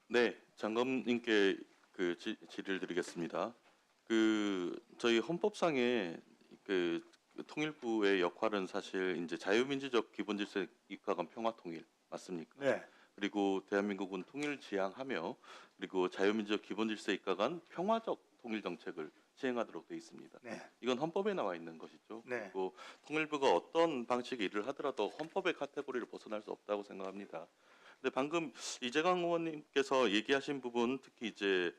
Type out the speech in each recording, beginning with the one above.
네, 장관님께 질의를 드리겠습니다. 저희 헌법상의 통일부의 역할은 사실 이제 자유민주적 기본질서 입각한 평화통일 맞습니까? 네, 그리고 대한민국은 통일을 지향하며 그리고 자유민주적 기본질서에 입각한 평화적 통일 정책을 시행하도록 되어 있습니다. 네, 이건 헌법에 나와 있는 것이죠. 네. 그리고 통일부가 어떤 방식의 일을 하더라도 헌법의 카테고리를 벗어날 수 없다고 생각합니다. 근데 방금 이재강 의원님께서 얘기하신 부분, 특히 이제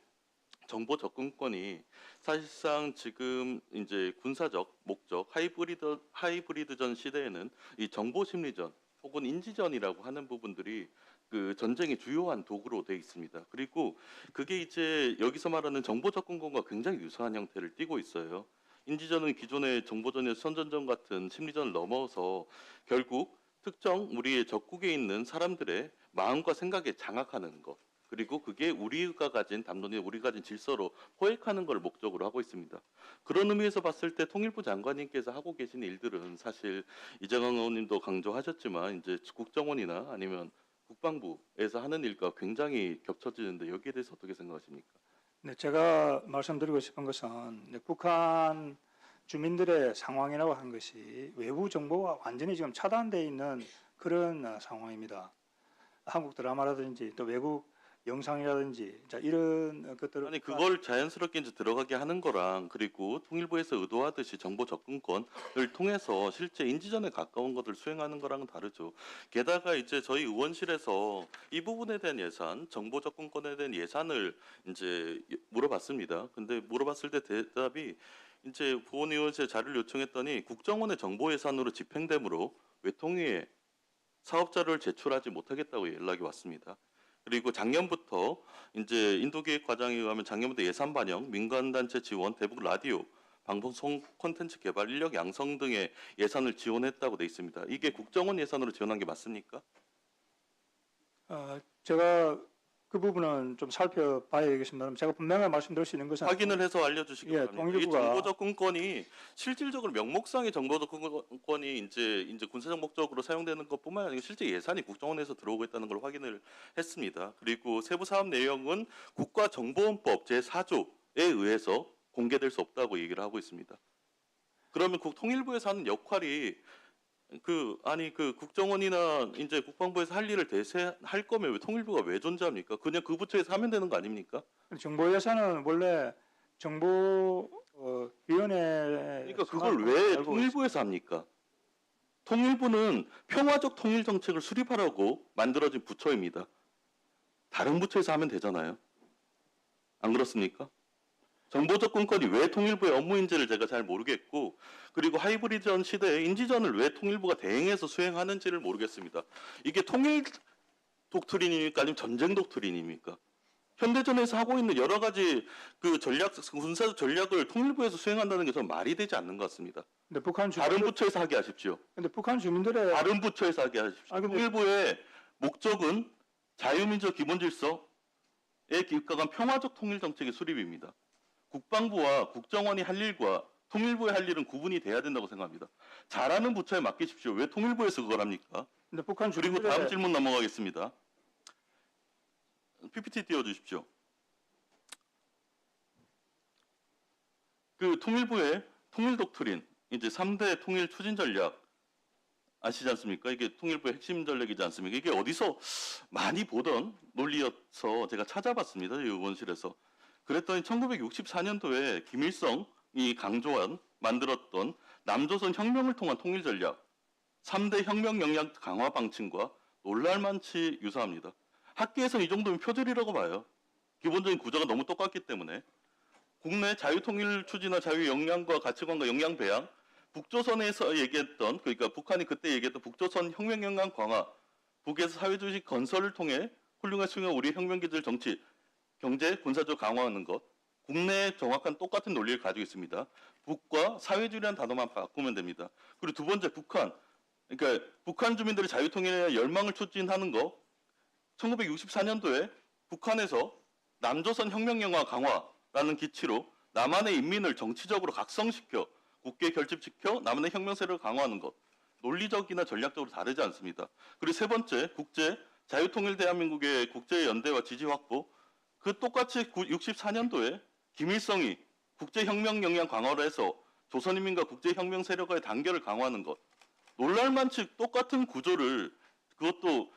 정보 접근권이 사실상 지금 이제 군사적 목적 하이브리드전 시대에는 이 정보 심리전 혹은 인지전이라고 하는 부분들이 그 전쟁의 주요한 도구로 되어 있습니다. 그리고 그게 이제 여기서 말하는 정보 접근권과 굉장히 유사한 형태를 띠고 있어요. 인지전은 기존의 정보전의 선전전 같은 심리전을 넘어서 결국 특정 우리의 적국에 있는 사람들의 마음과 생각에 장악하는 것, 그리고 그게 우리가 가진 담론이 우리가 가진 질서로 포획하는 걸 목적으로 하고 있습니다. 그런 의미에서 봤을 때 통일부 장관님께서 하고 계신 일들은 사실 이재강 의원님도 강조하셨지만 이제 국정원이나 아니면 국방부에서 하는 일과 굉장히 겹쳐지는데 여기에 대해서 어떻게 생각하십니까? 네, 제가 말씀드리고 싶은 것은 이제 북한 주민들의 상황이라고 하는 것이 외부 정보가 완전히 지금 차단되어 있는 그런 상황입니다. 한국 드라마라든지 또 외국 영상이라든지 자, 이런 것들을 아니 그걸 자연스럽게 이제 들어가게 하는 거랑 그리고 통일부에서 의도하듯이 정보 접근권을 통해서 실제 인지전에 가까운 것을 수행하는 거랑은 다르죠. 게다가 이제 저희 의원실에서 이 부분에 대한 예산, 정보 접근권에 대한 예산을 이제 물어봤습니다. 근데 물어봤을 때 대답이 이제 보건의원실에 자료를 요청했더니 국정원의 정보 예산으로 집행되므로 외통위에 사업자를 제출하지 못하겠다고 연락이 왔습니다. 그리고 작년부터 이제 인도기획과장에 의하면 작년부터 예산 반영, 민간단체 지원, 대북 라디오, 방송 콘텐츠 개발, 인력 양성 등의 예산을 지원했다고 돼 있습니다. 이게 국정원 예산으로 지원한 게 맞습니까? 제가 그 부분은 좀 살펴봐야 되겠습니다. 제가 분명히 말씀드릴 수 있는 것은 확인을 해서 알려주시기 예, 바랍니다. 이 통일부가- 정보 접근권이 실질적으로 명목상의 정보 접근권이 이제 군사적 목적으로 사용되는 것뿐만 아니라 실제 예산이 국정원에서 들어오고 있다는 걸 확인을 했습니다. 그리고 세부 사업 내용은 국가정보원법 제4조에 의해서 공개될 수 없다고 얘기를 하고 있습니다. 그러면 통일부에서 하는 역할이 국정원이나 이제 국방부에서 할 일을 대세할 거면 왜 통일부가 왜 존재합니까? 그냥 그 부처에서 하면 되는 거 아닙니까? 정보 예산은 원래 정보위원회 그러니까 그걸 왜 통일부에서 합니까? 통일부는 평화적 통일 정책을 수립하라고 만들어진 부처입니다. 다른 부처에서 하면 되잖아요. 안 그렇습니까? 정보 접근권이 왜 통일부의 업무인지를 제가 잘 모르겠고, 그리고 하이브리드전 시대에 인지전을 왜 통일부가 대행해서 수행하는지를 모르겠습니다. 이게 통일 독트린입니까? 아니면 전쟁 독트린입니까? 현대전에서 하고 있는 여러 가지 군사적 전략을 통일부에서 수행한다는 게 저는 말이 되지 않는 것 같습니다. 근데 북한 다른 주민들, 부처에서 하게 하십시오. 근데 북한 주민들의 다른 부처에서 하게 하십시오. 아니, 근데- 통일부의 목적은 자유민주적 기본질서에 입각한 평화적 통일 정책의 수립입니다. 국방부와 국정원이 할 일과 통일부의 할 일은 구분이 돼야 된다고 생각합니다. 잘하는 부처에 맡기십시오. 왜 통일부에서 그걸 합니까? 근데 북한 그리고 주민들의 다음 질문 넘어가겠습니다. PPT 띄워주십시오. 통일부의 통일 독트린, 이제 3대 통일 추진 전략 아시지 않습니까? 이게 통일부의 핵심 전략이지 않습니까? 이게 어디서 많이 보던 논리여서 제가 찾아봤습니다. 이 의원실에서. 그랬더니 1964년도에 김일성이 만들었던 남조선 혁명을 통한 통일 전략, 3대 혁명 역량 강화 방침과 놀랄만치 유사합니다. 학계에서는 이 정도면 표절이라고 봐요. 기본적인 구조가 너무 똑같기 때문에. 국내 자유통일 추진과 자유 역량과 가치관과 역량 배양, 북조선에서 얘기했던, 그러니까 북한이 그때 얘기했던 북조선 혁명 역량 강화, 북에서 사회주의 건설을 통해 훌륭한 수행한 우리 혁명기술 정치, 경제, 군사적 강화하는 것, 국내에 정확한 똑같은 논리를 가지고 있습니다. 북과 사회주의라는 단어만 바꾸면 됩니다. 그리고 두 번째 그러니까 북한 주민들의 자유통일에 열망을 추진하는 거, 1964년도에 북한에서 남조선 혁명영화 강화라는 기치로 남한의 인민을 정치적으로 각성시켜 국계 결집시켜 남한의 혁명세를 강화하는 것, 논리적이나 전략적으로 다르지 않습니다. 그리고 세 번째 국제 자유통일 대한민국의 국제연대와 지지 확보, 그 똑같이 64년도에 김일성이 국제혁명 역량 강화를 해서 조선인민과 국제혁명 세력과의 단결을 강화하는 것, 놀랄만치 똑같은 구조를, 그것도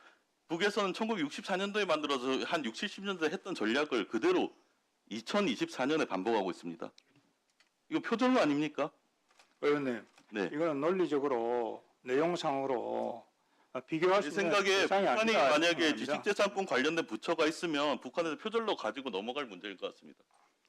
북에서는 1964년도에 만들어서 한 60, 70년대 했던 전략을 그대로 2024년에 반복하고 있습니다. 이거 표절로 아닙니까? 의원님, 네. 이거는 논리적으로 내용상으로 비교할 수 제 있는 생각에 대상이 북한이 아니다, 만약에 생각합니다. 지식재산권 관련된 부처가 있으면 북한에서 표절로 가지고 넘어갈 문제일 것 같습니다.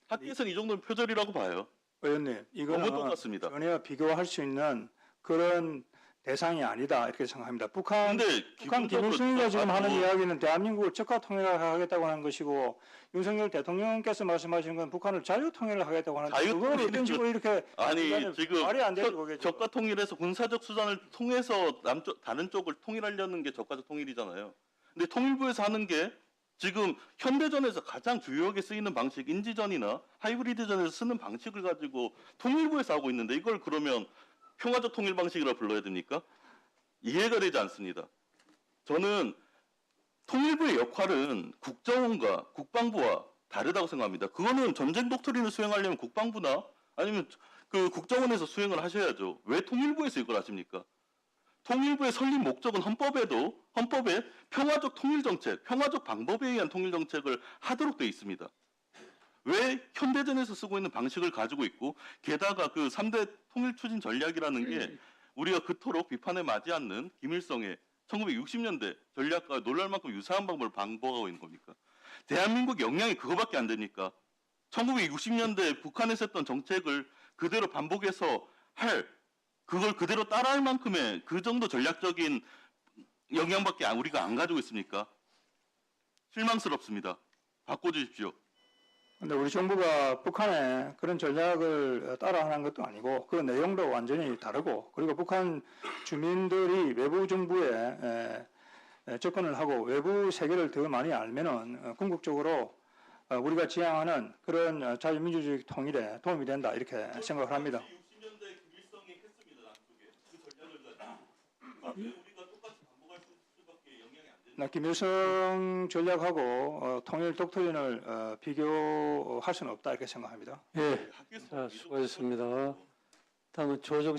학계에서는 이 정도는 표절이라고 봐요. 의원님, 이거는 너무 똑같습니다. 전혀 비교할 수 있는 그런 대상이 아니다 이렇게 생각합니다. 북한 기본적으로 김일성이가 지금 하는 나도 이야기는 대한민국을 적화 통일하겠다고 하는 것이고, 윤석열 대통령께서 말씀하시는 건 북한을 자유 통일을 하겠다고 하는데, 자유 그걸 어떤 통일이죠. 식으로 이렇게 아니 인간을 지금 말이 안 되죠, 그게 지금. 적과 통일에서 군사적 수단을 통해서 남쪽 다른 쪽을 통일하려는 게 적과적 통일이잖아요. 근데 통일부에서 하는 게 지금 현대전에서 가장 주요하게 쓰이는 방식, 인지전이나 하이브리드전에서 쓰는 방식을 가지고 통일부에서 하고 있는데, 이걸 그러면 평화적 통일 방식이라 불러야 됩니까? 이해가 되지 않습니다. 저는 통일부의 역할은 국정원과 국방부와 다르다고 생각합니다. 그거는 전쟁 독트린을 수행하려면 국방부나 아니면 그 국정원에서 수행을 하셔야죠. 왜 통일부에서 이걸 하십니까? 통일부의 설립 목적은 헌법에 평화적 통일 정책, 평화적 방법에 의한 통일 정책을 하도록 되어 있습니다. 왜 현대전에서 쓰고 있는 방식을 가지고 있고, 게다가 그 3대 통일 추진 전략이라는 게 우리가 그토록 비판에 맞지 않는 김일성의 1960년대 전략과 놀랄 만큼 유사한 방법을 반복하고 있는 겁니까? 대한민국 역량이 그거밖에 안 되니까 1960년대 북한에서 했던 정책을 그대로 반복해서 그걸 그대로 따라할 만큼의 그 정도 전략적인 역량밖에 우리가 안 가지고 있습니까? 실망스럽습니다. 바꿔주십시오. 근데 우리 정부가 북한의 그런 전략을 따라하는 것도 아니고, 그 내용도 완전히 다르고, 그리고 북한 주민들이 외부 정부에 접근을 하고 외부 세계를 더 많이 알면은 궁극적으로 우리가 지향하는 그런 자유민주주의 통일에 도움이 된다 이렇게 생각을 합니다. 60년대 김일성이 했습니다. 남쪽에 그 전략을 가지고. 왜 우리가 똑같이 반복할 수밖에 영향이 안 되는? 김일성 전략하고 통일 독트린을 비교할 수는 없다 이렇게 생각합니다. 예, 자, 수고하셨습니다. 다음은 조정